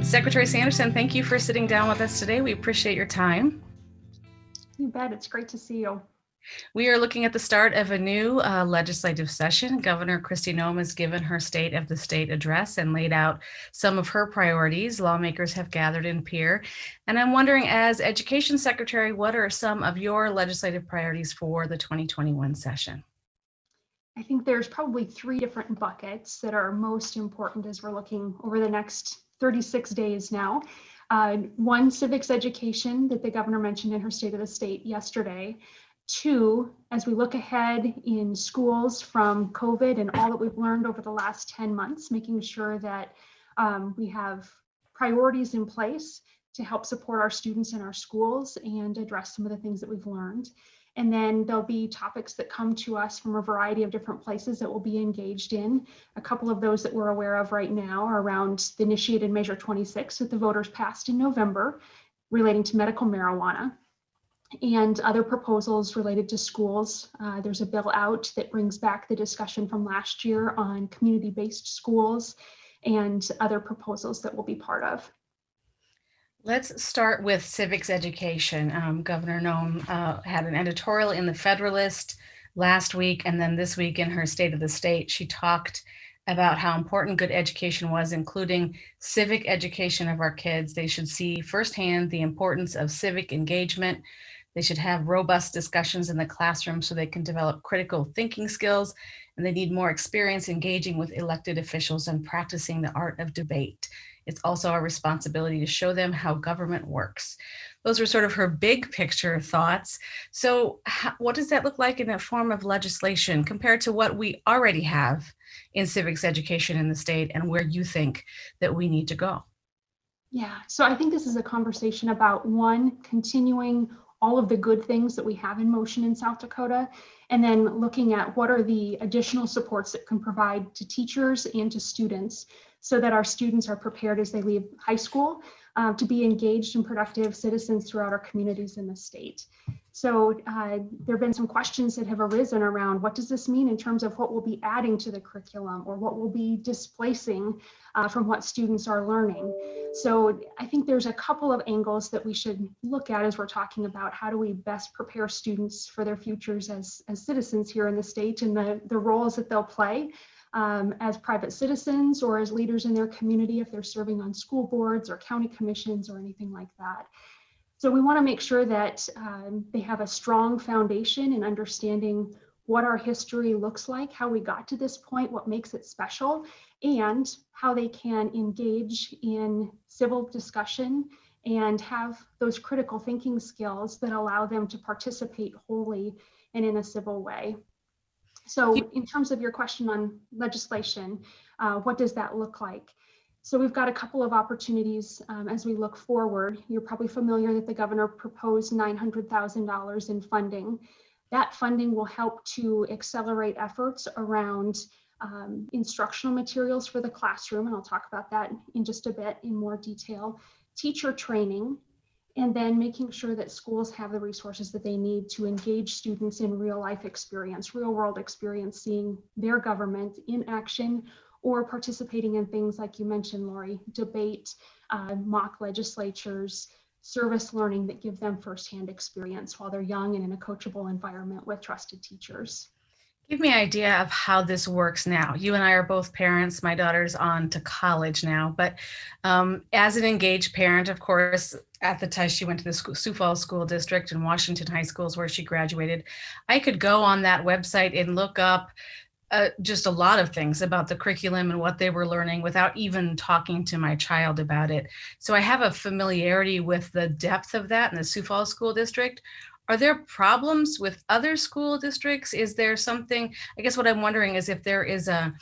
Secretary Sanderson, thank you for sitting down with us today. We appreciate your time. You bet. It's great to see you. We are looking at the start of a new legislative session. Governor Kristi Noem has given her State of the State address and laid out some of her priorities. Lawmakers have gathered in Pierre. And I'm wondering, as Education Secretary, what are some of your legislative priorities for the 2021 session? I think there's probably three different buckets that are most important as we're looking over the next 36 days now. One, civics education that the governor mentioned in her State of the State yesterday. Two, as we look ahead in schools from COVID and all that we've learned over the last 10 months, making sure that we have priorities in place to help support our students in our schools and address some of the things that we've learned. And then there'll be topics that come to us from a variety of different places that we'll be engaged in. A couple of those that we're aware of right now are around the initiated Measure 26 that the voters passed in November relating to medical marijuana and other proposals related to schools. There's a bill out that brings back the discussion from last year on community-based schools and other proposals that we'll be part of. Let's start with civics education. Governor Noem had an editorial in the Federalist last week, and then this week in her State of the State, she talked about how important good education was, including civic education of our kids. They should see firsthand the importance of civic engagement. They should have robust discussions in the classroom so they can develop critical thinking skills, and they need more experience engaging with elected officials and practicing the art of debate. It's also our responsibility to show them how government works. Those were sort of her big picture thoughts. So what does that look like in a form of legislation compared to what we already have in civics education in the state, and where you think that we need to go? Yeah, so I think this is a conversation about, one, continuing all of the good things that we have in motion in South Dakota, and then looking at what are the additional supports that can provide to teachers and to students so that our students are prepared as they leave high school to be engaged and productive citizens throughout our communities in the state. So there have been some questions that have arisen around what does this mean in terms of what we'll be adding to the curriculum or what we'll be displacing from what students are learning. So I think there's a couple of angles that we should look at as we're talking about how do we best prepare students for their futures as citizens here in the state and the roles that they'll play as private citizens or as leaders in their community if they're serving on school boards or county commissions or anything like that. So we want to make sure that they have a strong foundation in understanding what our history looks like, how we got to this point, what makes it special, and how they can engage in civil discussion and have those critical thinking skills that allow them to participate wholly and in a civil way. So in terms of your question on legislation, what does that look like? So we've got a couple of opportunities as we look forward. You're probably familiar that the governor proposed $900,000 in funding. That funding will help to accelerate efforts around instructional materials for the classroom, and I'll talk about that in just a bit in more detail, teacher training, and then making sure that schools have the resources that they need to engage students in real life experience, real world experience, seeing their government in action or participating in things like you mentioned, Lori, debate, mock legislatures, service learning that give them firsthand experience while they're young and in a coachable environment with trusted teachers. Give me an idea of how this works now. You and I are both parents. My daughter's on to college now, but as an engaged parent, of course, at the time she went to the Sioux Falls School District and Washington High Schools where she graduated, I could go on that website and look up just a lot of things about the curriculum and what they were learning without even talking to my child about it. So I have a familiarity with the depth of that in the Sioux Falls School District. Are there problems with other school districts? Is there something, I guess what I'm wondering is if there is a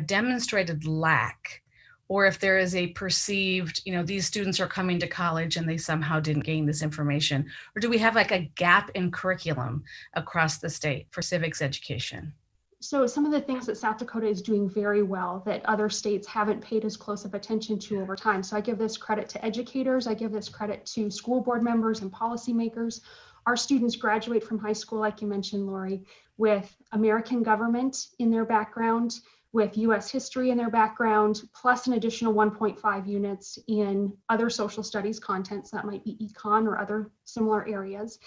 demonstrated lack, or if there is a perceived, these students are coming to college and they somehow didn't gain this information, or do we have like a gap in curriculum across the state for civics education? So some of the things that South Dakota is doing very well that other states haven't paid as close of attention to over time. So I give this credit to educators. I give this credit to school board members and policymakers. Our students graduate from high school, like you mentioned, Lori, with American government in their background, with US history in their background, plus an additional 1.5 units in other social studies content. So that might be econ or other similar areas.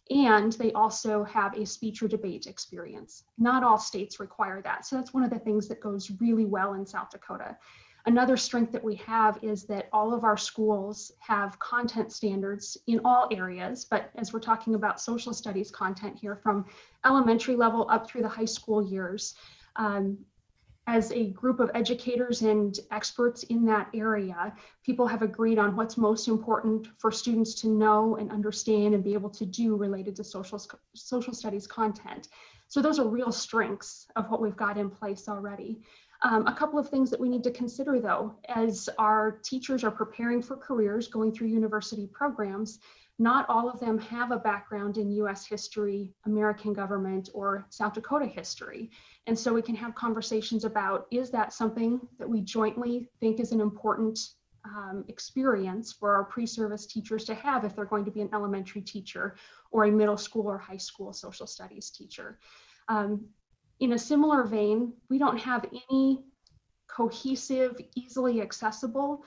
And they also have a speech or debate experience. Not all states require that. So that's one of the things that goes really well in South Dakota. Another strength that we have is that all of our schools have content standards in all areas, but as we're talking about social studies content here, from elementary level up through the high school years, as a group of educators and experts in that area, people have agreed on what's most important for students to know and understand and be able to do related to social studies content. So those are real strengths of what we've got in place already. A couple of things that we need to consider, though, as our teachers are preparing for careers, going through university programs, not all of them have a background in US history, American government, or South Dakota history. And so we can have conversations about, is that something that we jointly think is an important experience for our pre-service teachers to have if they're going to be an elementary teacher or a middle school or high school social studies teacher. In a similar vein, we don't have any cohesive, easily accessible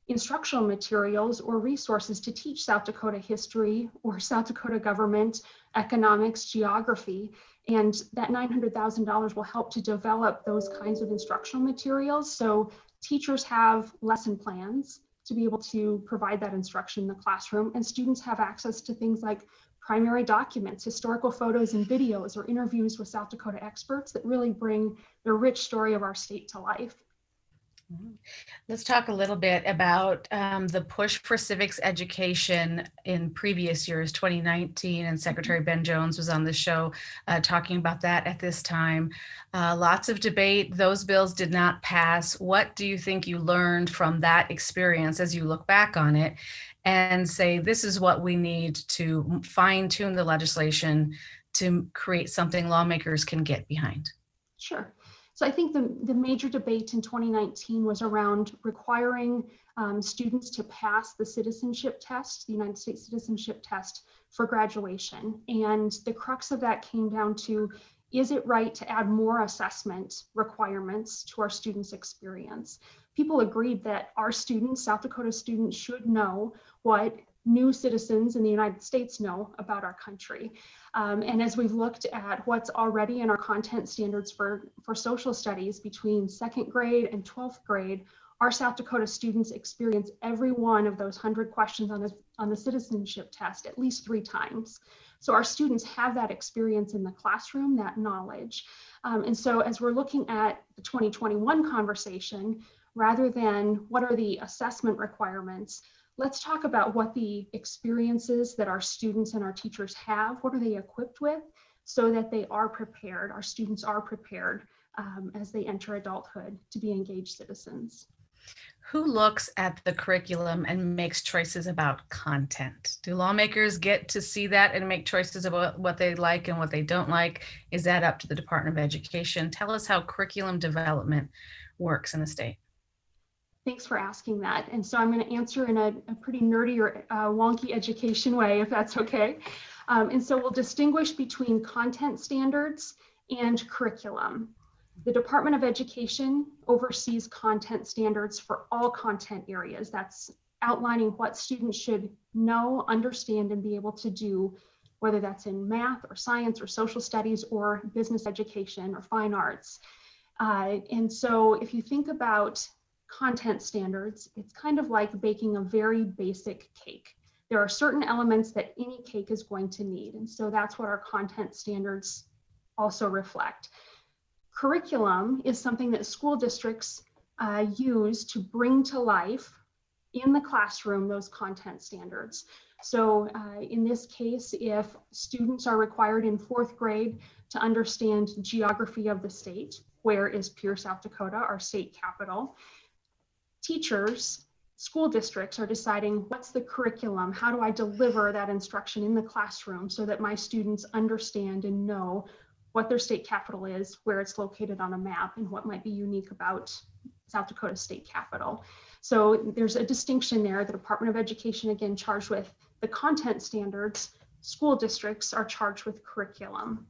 instructional materials or resources to teach South Dakota history or South Dakota government, economics, geography. And that $900,000 will help to develop those kinds of instructional materials. So teachers have lesson plans to be able to provide that instruction in the classroom, and students have access to things like primary documents, historical photos and videos, or interviews with South Dakota experts that really bring the rich story of our state to life. Let's talk a little bit about the push for civics education in previous years, 2019, and Secretary Ben Jones was on the show talking about that at this time. Lots of debate. Those bills did not pass. What do you think you learned from that experience as you look back on it and say, this is what we need to fine tune the legislation to create something lawmakers can get behind? Sure. So I think the major debate in 2019 was around requiring students to pass the citizenship test, the United States citizenship test, for graduation. And the crux of that came down to, is it right to add more assessment requirements to our students' experience? People agreed that our students, South Dakota students, should know what new citizens in the United States know about our country. And as we've looked at what's already in our content standards for social studies between 2nd grade and 12th grade, our South Dakota students experience every one of those 100 questions on the citizenship test at least 3 times. So our students have that experience in the classroom, that knowledge. And so as we're looking at the 2021 conversation, rather than what are the assessment requirements, let's talk about what the experiences that our students and our teachers have, what are they equipped with, so that they are prepared, our students are prepared as they enter adulthood to be engaged citizens. Who looks at the curriculum and makes choices about content? Do lawmakers get to see that and make choices about what they like and what they don't like? Is that up to the Department of Education? Tell us how curriculum development works in the state. Thanks for asking that. And so I'm going to answer in a pretty nerdy or wonky education way, if that's okay. And so we'll distinguish between content standards and curriculum. The Department of Education oversees content standards for all content areas. That's outlining what students should know, understand, and be able to do, whether that's in math or science or social studies or business education or fine arts. And so if you think about content standards, it's kind of like baking a very basic cake. There are certain elements that any cake is going to need. And so that's what our content standards also reflect. Curriculum is something that school districts use to bring to life in the classroom those content standards. So in this case, if students are required in 4th grade to understand geography of the state, where is Pierre, South Dakota, our state capital, teachers, school districts are deciding what's the curriculum, how do I deliver that instruction in the classroom so that my students understand and know what their state capital is, where it's located on a map, and what might be unique about South Dakota state capital. So there's a distinction there. The Department of Education, again, charged with the content standards. School districts are charged with curriculum.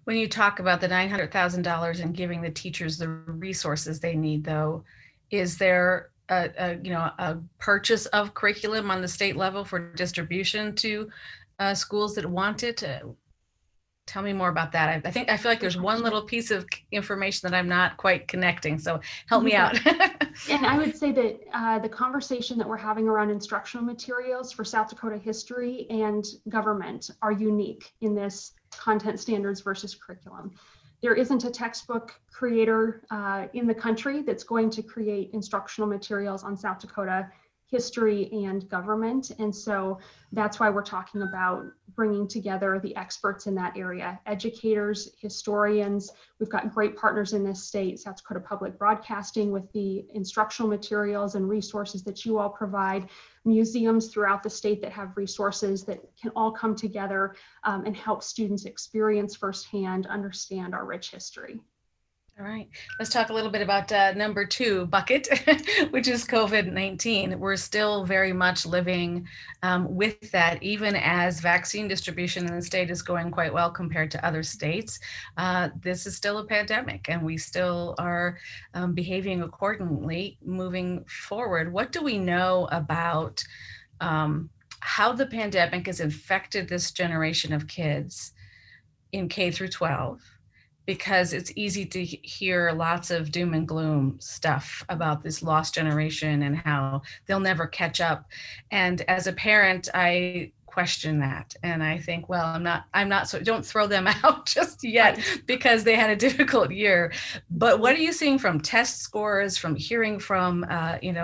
When you talk about the $900,000 and giving the teachers the resources they need, though, is there a purchase of curriculum on the state level for distribution to schools that want it? Tell me more about that. I feel like Great there's one question. little piece of information that I'm not quite connecting. So help You me out. bet. And I would say that the conversation that we're having around instructional materials for South Dakota history and government are unique in this content standards versus curriculum. There isn't a textbook creator in the country that's going to create instructional materials on South Dakota history and government. And so that's why we're talking about bringing together the experts in that area, educators, historians. We've got great partners in this state, South Dakota Public Broadcasting, with the instructional materials and resources that you all provide, museums throughout the state that have resources that can all come together and help students experience firsthand, understand our rich history. All right, let's talk a little bit about number 2 bucket, which is COVID-19. We're still very much living with that, even as vaccine distribution in the state is going quite well compared to other states. This is still a pandemic, and we still are behaving accordingly moving forward. What do we know about how the pandemic has infected this generation of kids in K through 12? Because it's easy to hear lots of doom and gloom stuff about this lost generation and how they'll never catch up. And as a parent, I question that. And I think, well, I'm not, so don't throw them out just yet because they had a difficult year. But what are you seeing from test scores, from hearing from,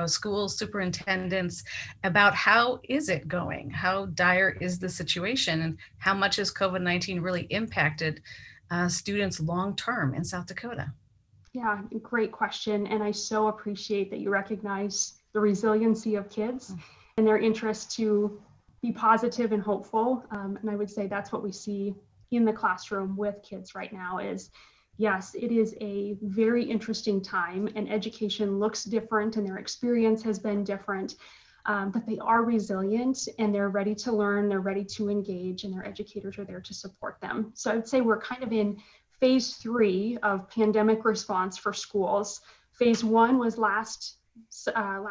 school superintendents about how is it going? How dire is the situation? And how much has COVID-19 really impacted students long-term in South Dakota? Yeah, great question. And I so appreciate that you recognize the resiliency of kids and their interest to be positive and hopeful. And I would say that's what we see in the classroom with kids right now is, yes, it is a very interesting time and education looks different and their experience has been different. But they are resilient and they're ready to learn, they're ready to engage, and their educators are there to support them. So I would say we're kind of in phase 3 of pandemic response for schools. Phase 1 was last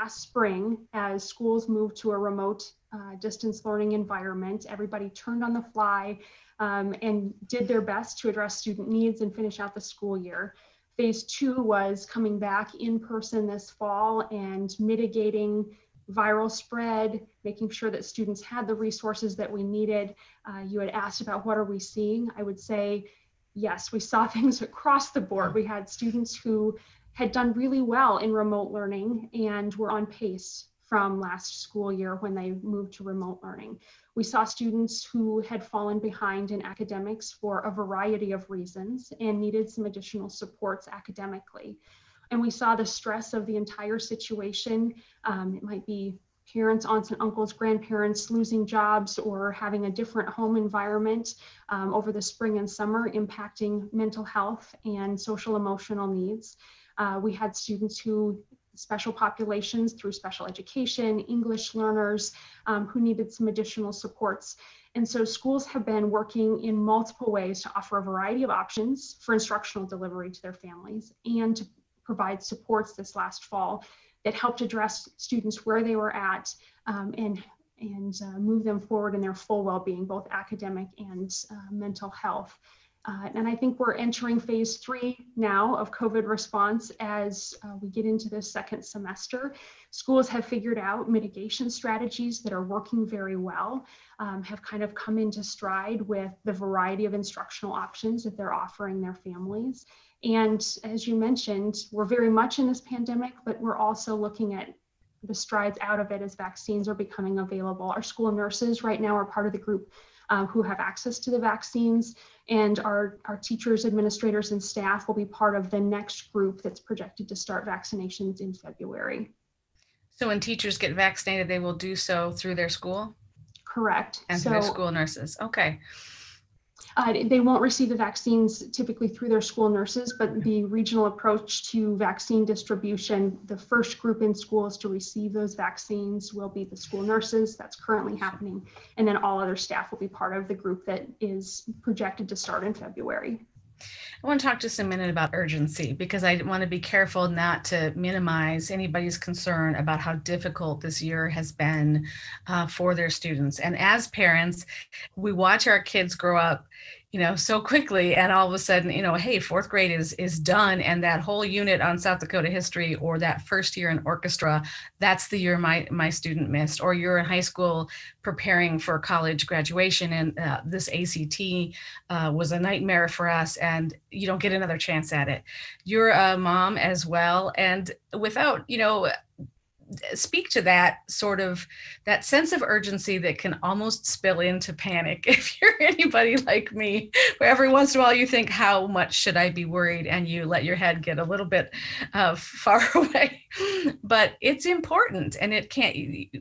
spring as schools moved to a remote distance learning environment. Everybody turned on the fly and did their best to address student needs and finish out the school year. Phase 2 was coming back in person this fall and mitigating viral spread, making sure that students had the resources that we needed. You had asked about what are we seeing? I would say, yes, we saw things across the board. We had students who had done really well in remote learning and were on pace from last school year when they moved to remote learning. We saw students who had fallen behind in academics for a variety of reasons and needed some additional supports academically. And we saw the stress of the entire situation. It might be parents, aunts and uncles, grandparents losing jobs or having a different home environment over the spring and summer, impacting mental health and social emotional needs. We had students who, special populations through special education, English learners who needed some additional supports. And so schools have been working in multiple ways to offer a variety of options for instructional delivery to their families and to provide supports this last fall that helped address students where they were at and move them forward in their full well-being, both academic and mental health. And I think we're entering phase 3 now of COVID response as we get into this second semester. Schools have figured out mitigation strategies that are working very well, have kind of come into stride with the variety of instructional options that they're offering their families. And as you mentioned, we're very much in this pandemic, but we're also looking at the strides out of it as vaccines are becoming available. Our school nurses right now are part of the group who have access to the vaccines, and our teachers, administrators, and staff will be part of the next group that's projected to start vaccinations in February. So when teachers get vaccinated, they will do so through their school? Correct. And through their school nurses. Okay. They won't receive the vaccines typically through their school nurses, but the regional approach to vaccine distribution, the first group in schools to receive those vaccines will be the school nurses. That's currently happening. And then all other staff will be part of the group that is projected to start in February. I want to talk just a minute about urgency, because I want to be careful not to minimize anybody's concern about how difficult this year has been for their students. And as parents, we watch our kids grow up, so quickly, and all of a sudden, hey, fourth grade is done, and that whole unit on South Dakota history, or that first year in orchestra, that's the year my student missed. Or you're in high school preparing for college graduation, and this ACT was a nightmare for us, and you don't get another chance at it. You're a mom as well, and without, speak to that sort of that sense of urgency that can almost spill into panic if you're anybody like me, where every once in a while you think, how much should I be worried, and you let your head get a little bit far away. But it's important, and it can't,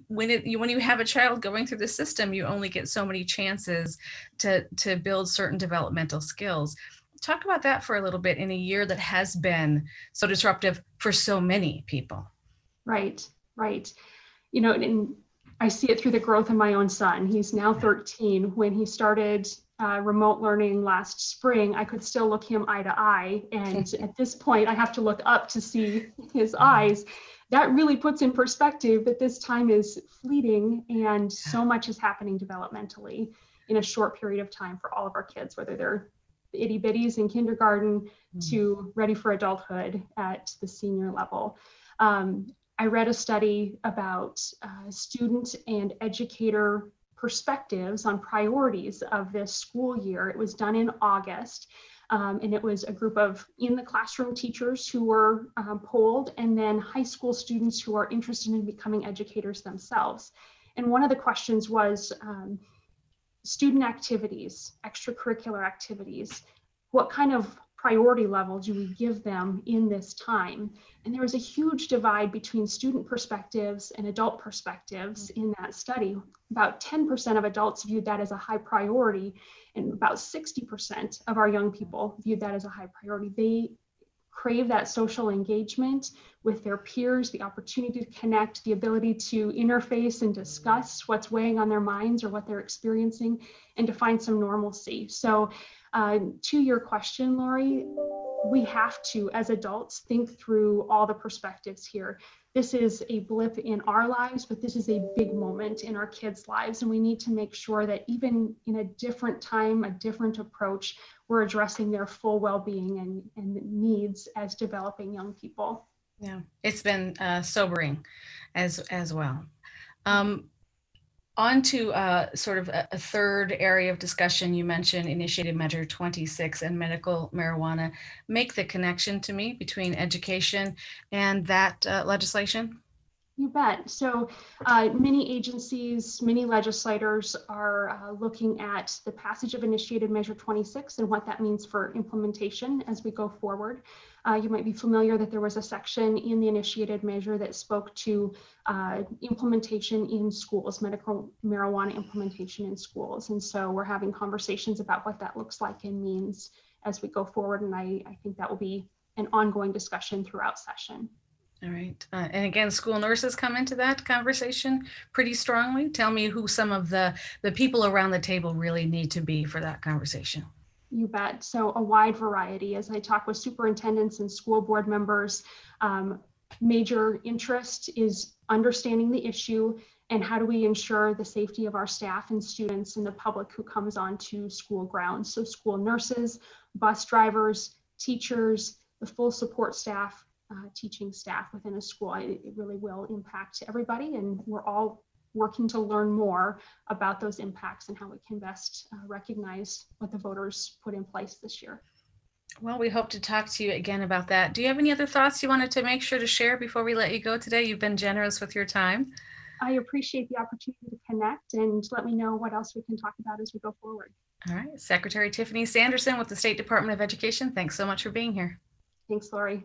when you have a child going through the system, you only get so many chances to build certain developmental skills. Talk about that for a little bit in a year that has been so disruptive for so many people. Right. And I see it through the growth of my own son. He's now 13. When he started remote learning last spring, I could still look him eye to eye. And at this point, I have to look up to see his eyes. That really puts in perspective that this time is fleeting, and so much is happening developmentally in a short period of time for all of our kids, whether they're itty bitties in kindergarten to ready for adulthood at the senior level. I read a study about student and educator perspectives on priorities of this school year. It was done in August, and it was a group of in the classroom teachers who were polled, and then high school students who are interested in becoming educators themselves. And one of the questions was student activities, extracurricular activities. What kind of priority level do we give them in this time? And there was a huge divide between student perspectives and adult perspectives in that study. About 10% of adults viewed that as a high priority, and about 60% of our young people viewed that as a high priority. They crave that social engagement with their peers, the opportunity to connect, the ability to interface and discuss what's weighing on their minds or what they're experiencing, and to find some normalcy. So to your question, Lori, we have to, as adults, think through all the perspectives here. This is a blip in our lives, but this is a big moment in our kids' lives. And we need to make sure that even in a different time, a different approach, we're addressing their full well-being and needs as developing young people. Yeah, it's been sobering as well. On to sort of a third area of discussion. You mentioned Initiated Measure 26 and medical marijuana. Make the connection to me between education and that legislation. You bet. So many agencies, many legislators are looking at the passage of Initiated Measure 26 and what that means for implementation as we go forward. You might be familiar that there was a section in the initiated measure that spoke to implementation in schools, medical marijuana implementation in schools. And so we're having conversations about what that looks like and means as we go forward. And I think that will be an ongoing discussion throughout session. All right. And again, school nurses come into that conversation pretty strongly. Tell me who some of the people around the table really need to be for that conversation. You bet. So a wide variety. As I talk with superintendents and school board members, major interest is understanding the issue and how do we ensure the safety of our staff and students and the public who comes onto school grounds. So school nurses, bus drivers, teachers, the full support staff, teaching staff within a school. It really will impact everybody, and we're all working to learn more about those impacts and how we can best recognize what the voters put in place this year. Well, we hope to talk to you again about that. Do you have any other thoughts you wanted to make sure to share before we let you go today? You've been generous with your time. I appreciate the opportunity to connect, and let me know what else we can talk about as we go forward. All right. Secretary Tiffany Sanderson with the State Department of Education, thanks so much for being here. Thanks, Lori.